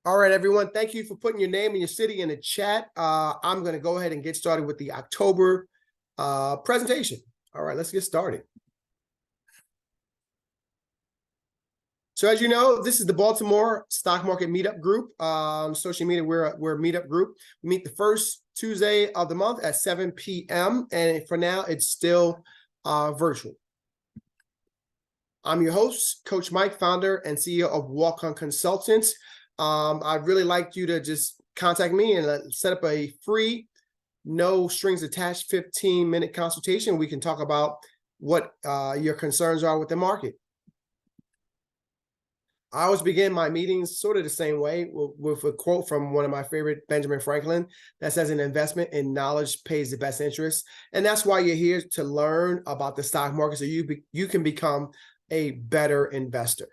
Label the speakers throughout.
Speaker 1: All right, everyone. Thank you for putting your name and your city in the chat. I'm going to go ahead and get started with the October presentation. All right, let's get started. So as you know, this is the Baltimore Stock Market Meetup Group. Social media, we're a meetup group. We meet the first Tuesday of the month at 7 p.m. And for now, it's still virtual. I'm your host, Coach Mike, founder and CEO of Walk-On Consultants. I'd really like you to just contact me and set up a free, no strings attached 15-minute consultation. We can talk about what your concerns are with the market. I always begin my meetings sort of the same way with a quote from one of my favorite, Benjamin Franklin, that says an investment in knowledge pays the best interest. And that's why you're here, to learn about the stock market so you can become a better investor.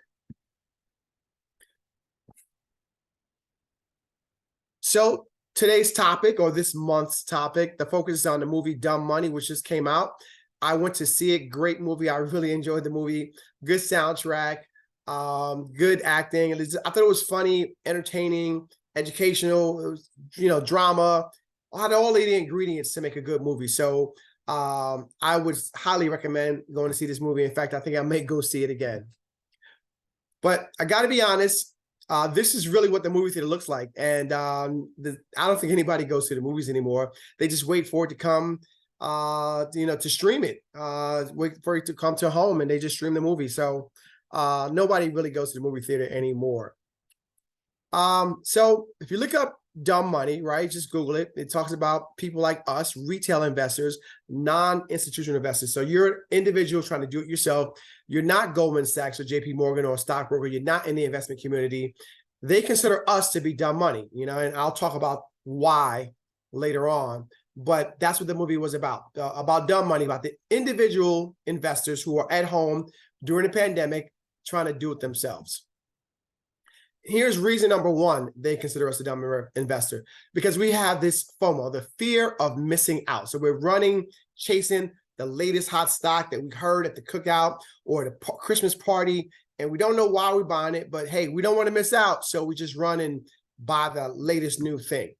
Speaker 1: So today's topic, or this month's topic, the focus is on the movie Dumb Money, which just came out. I went to see it. Great movie. I really enjoyed the movie. Good soundtrack. Good acting. I thought it was funny, entertaining, educational. It was, drama. Had all the ingredients to make a good movie. So I would highly recommend going to see this movie. In fact, I think I may go see it again. But I got to be honest, this is really what the movie theater looks like. And I don't think anybody goes to the movies anymore. They just wait for it to come, to stream it. Wait for it to come to home, and they just stream the movie. So nobody really goes to the movie theater anymore. So if you look up Dumb Money, right, just Google it. It talks about people like us, retail investors, non-institutional investors. So you're an individual trying to do it yourself. You're not Goldman Sachs or JP Morgan or a stockbroker. You're not in the investment community. They consider us to be dumb money, and I'll talk about why later on. But that's what the movie was about dumb money, about the individual investors who are at home during the pandemic trying to do it themselves. Here's reason number one, they consider us a dumb investor, because we have this FOMO, the fear of missing out. So we're chasing the latest hot stock that we heard at the cookout or the Christmas party, and we don't know why we're buying it, but hey, we don't want to miss out. So we just run and buy the latest new thing.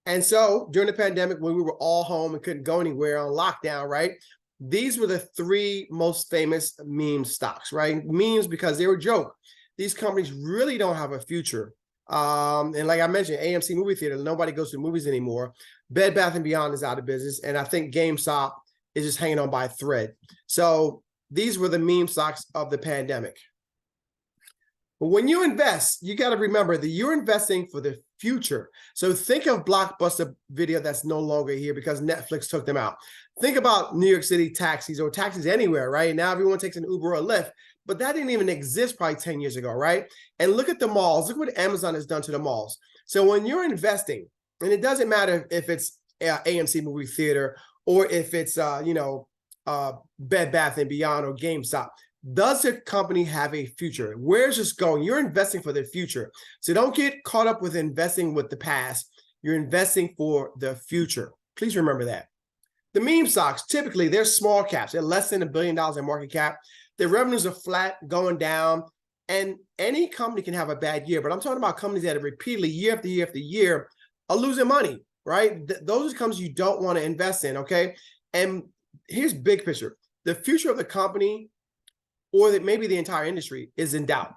Speaker 1: And so during the pandemic, when we were all home and couldn't go anywhere on lockdown, right? These were the three most famous meme stocks, right? Memes because they were a joke. These companies really don't have a future. And like I mentioned, AMC movie theater, nobody goes to movies anymore. Bed Bath & Beyond is out of business. And I think Gamestop is just hanging on by a thread. So these were the meme stocks of the pandemic. But when you invest, you got to remember that you're investing for the future. So think of Blockbuster Video that's no longer here because Netflix took them out. Think about New York City taxis or taxis anywhere, right? Now everyone takes an Uber or a Lyft, but that didn't even exist probably 10 years ago, right? And look at the malls. Look what Amazon has done to the malls. So when you're investing, and it doesn't matter if it's AMC movie theater or if it's, Bed Bath & Beyond or GameStop, does the company have a future? Where's this going? You're investing for the future. So don't get caught up with investing with the past. You're investing for the future. Please remember that. The meme stocks, typically, they're small caps. They're less than $1 billion in market cap. Their revenues are flat, going down. And any company can have a bad year. But I'm talking about companies that are repeatedly, year after year after year, are losing money, right? Those are companies you don't want to invest in, okay? And here's big picture. The future of the company, or that maybe the entire industry, is in doubt.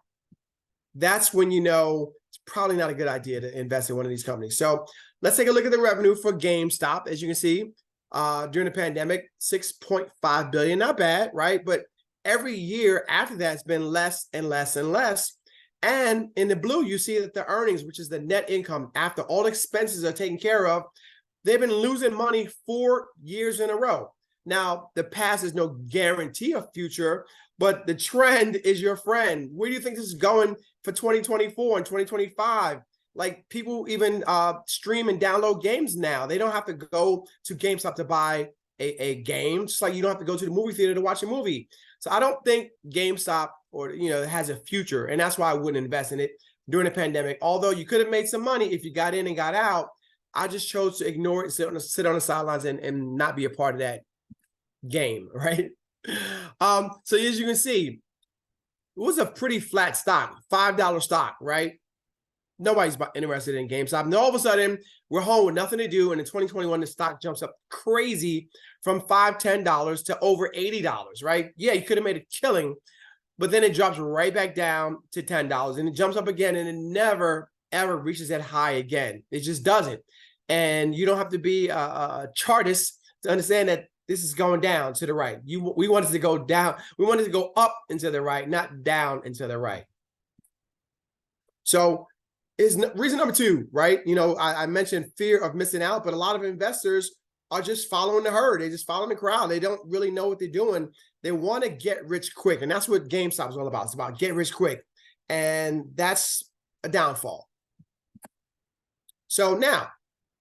Speaker 1: That's when you know it's probably not a good idea to invest in one of these companies. So let's take a look at the revenue for GameStop. As you can see, during the pandemic, $6.5 billion, not bad, right? But every year after that, it's been less and less and less. And in the blue, you see that the earnings, which is the net income after all expenses are taken care of, they've been losing money 4 years in a row. Now, the past is no guarantee of future, but the trend is your friend. Where do you think this is going for 2024 and 2025? Like, people even stream and download games now. They don't have to go to GameStop to buy a game, just like you don't have to go to the movie theater to watch a movie. So I don't think GameStop has a future, and that's why I wouldn't invest in it during the pandemic. Although you could have made some money if you got in and got out, I just chose to ignore it, sit on the sidelines and not be a part of that game, right? So as you can see, it was a pretty flat stock, $5 stock, right? Nobody's interested in GameStop. And all of a sudden, we're home with nothing to do. And in 2021, the stock jumps up crazy from $5, $10 to over $80, right? Yeah, you could have made a killing, but then it drops right back down to $10 and it jumps up again and it never, ever reaches that high again. It just doesn't. And you don't have to be a chartist to understand that this is going down to the right. We wanted to go down. We wanted to go up and to the right, not down and to the right. So is reason number two, right? You know, I mentioned fear of missing out, but a lot of investors are just following the herd. They just following the crowd. They don't really know what they're doing. They want to get rich quick. And that's what GameStop is all about. It's about get rich quick. And that's a downfall. So now,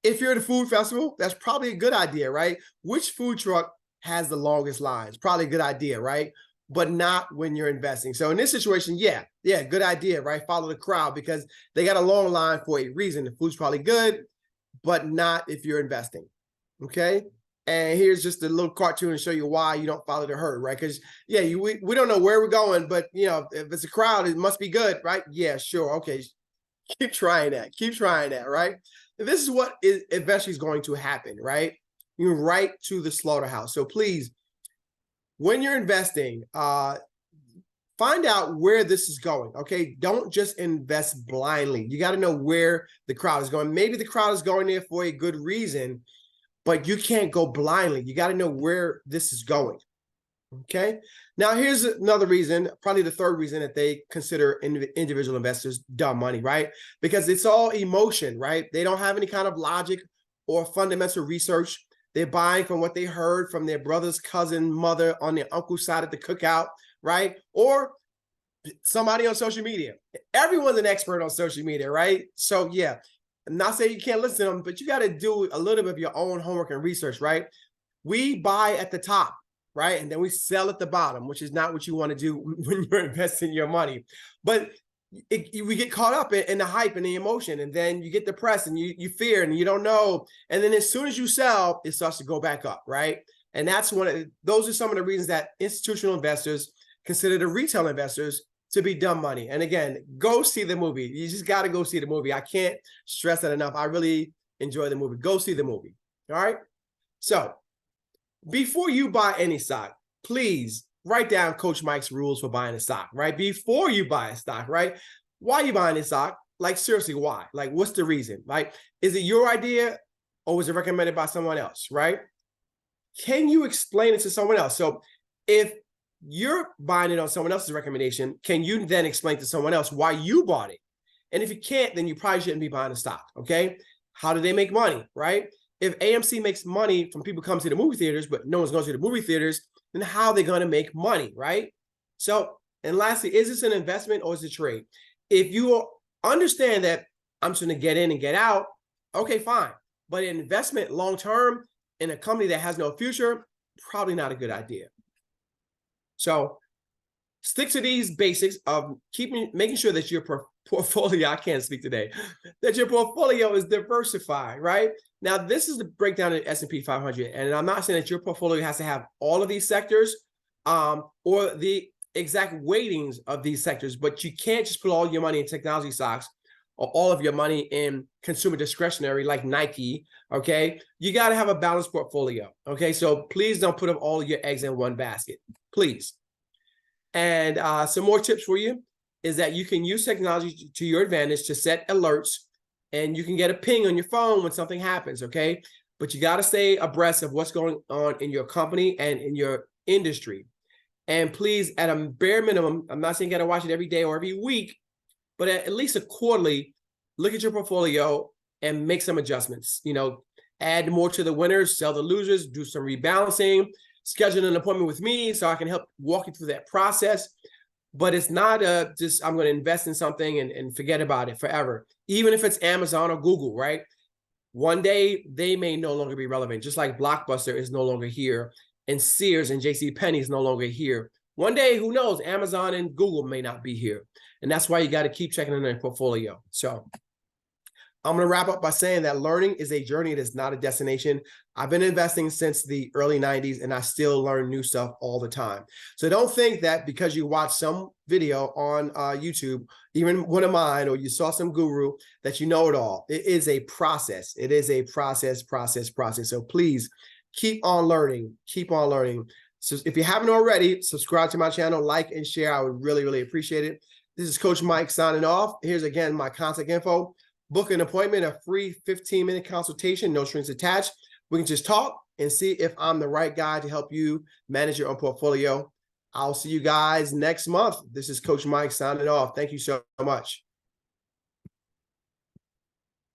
Speaker 1: if you're at a food festival, that's probably a good idea, right? Which food truck has the longest lines? Probably a good idea, right? But not when you're investing. So in this situation, yeah, good idea, right? Follow the crowd because they got a long line for a reason. The food's probably good, but not if you're investing, okay? And here's just a little cartoon to show you why you don't follow the herd, right? Because, yeah, we don't know where we're going, but, you know, if it's a crowd, it must be good, right? Yeah, sure, okay. Keep trying that. Keep trying that, right? This is what is eventually is going to happen, right? You're right to the slaughterhouse. So please, when you're investing, find out where this is going, okay? Don't just invest blindly. You got to know where the crowd is going. Maybe the crowd is going there for a good reason, but you can't go blindly. You got to know where this is going, okay? Now, here's another reason, probably the third reason that they consider individual investors dumb money, right? Because it's all emotion, right? They don't have any kind of logic or fundamental research. They're buying from what they heard from their brother's cousin, mother, on their uncle's side at the cookout, right? Or somebody on social media. Everyone's an expert on social media, right? So yeah, I'm not saying you can't listen to them, but you got to do a little bit of your own homework and research, right? We buy at the top, right? And then we sell at the bottom, which is not what you want to do when you're investing your money. But we get caught up in the hype and the emotion, and then you get depressed and you fear and you don't know. And then as soon as you sell, it starts to go back up, right? And that's those are some of the reasons that institutional investors consider the retail investors to be dumb money. And again, go see the movie. You just got to go see the movie. I can't stress that enough. I really enjoy the movie. Go see the movie. All right. So before you buy any stock, please write down Coach Mike's rules for buying a stock, right? Before you buy a stock, right? Why are you buying a stock? Like, seriously, why? Like, what's the reason? Like, is it your idea or was it recommended by someone else, right? Can you explain it to someone else? So if you're buying it on someone else's recommendation, can you then explain to someone else why you bought it? And if you can't, then you probably shouldn't be buying a stock, okay? How do they make money, right? If AMC makes money from people coming to the movie theaters, but no one's going to the movie theaters, then how are they going to make money, right? So, and lastly, is this an investment or is it a trade? If you understand that I'm just going to get in and get out, okay, fine. But an investment long-term in a company that has no future, probably not a good idea. So stick to these basics of making sure that your portfolio, I can't speak today, that your portfolio is diversified, right? Now, this is the breakdown of the S&P 500. And I'm not saying that your portfolio has to have all of these sectors or the exact weightings of these sectors, but you can't just put all your money in technology stocks or all of your money in consumer discretionary like Nike, okay? You got to have a balanced portfolio, okay? So please don't put up all of your eggs in one basket, please. And some more tips for you is that you can use technology to your advantage to set alerts, and you can get a ping on your phone when something happens, okay? But you got to stay abreast of what's going on in your company and in your industry. And please, at a bare minimum, I'm not saying you got to watch it every day or every week, but at least a quarterly, look at your portfolio and make some adjustments. You know, add more to the winners, sell the losers, do some rebalancing, schedule an appointment with me so I can help walk you through that process. But it's not just I'm going to invest in something and forget about it forever. Even if it's Amazon or Google, right? One day they may no longer be relevant, just like Blockbuster is no longer here and Sears and JCPenney is no longer here. One day, who knows, Amazon and Google may not be here. And that's why you got to keep checking in their portfolio. So I'm going to wrap up by saying that learning is a journey. It is not a destination. I've been investing since the early 90s and I still learn new stuff all the time. So don't think that because you watch some video on YouTube, even one of mine, or you saw some guru, that you know it all. It is a process. It is a process. So please keep on learning. Keep on learning. So if you haven't already, subscribe to my channel, like and share. I would really, really appreciate it. This is Coach Mike signing off. Here's again my contact info. Book an appointment, a free 15-minute consultation, no strings attached. We can just talk and see if I'm the right guy to help you manage your own portfolio. I'll see you guys next month. This is Coach Mike signing off. Thank you so much.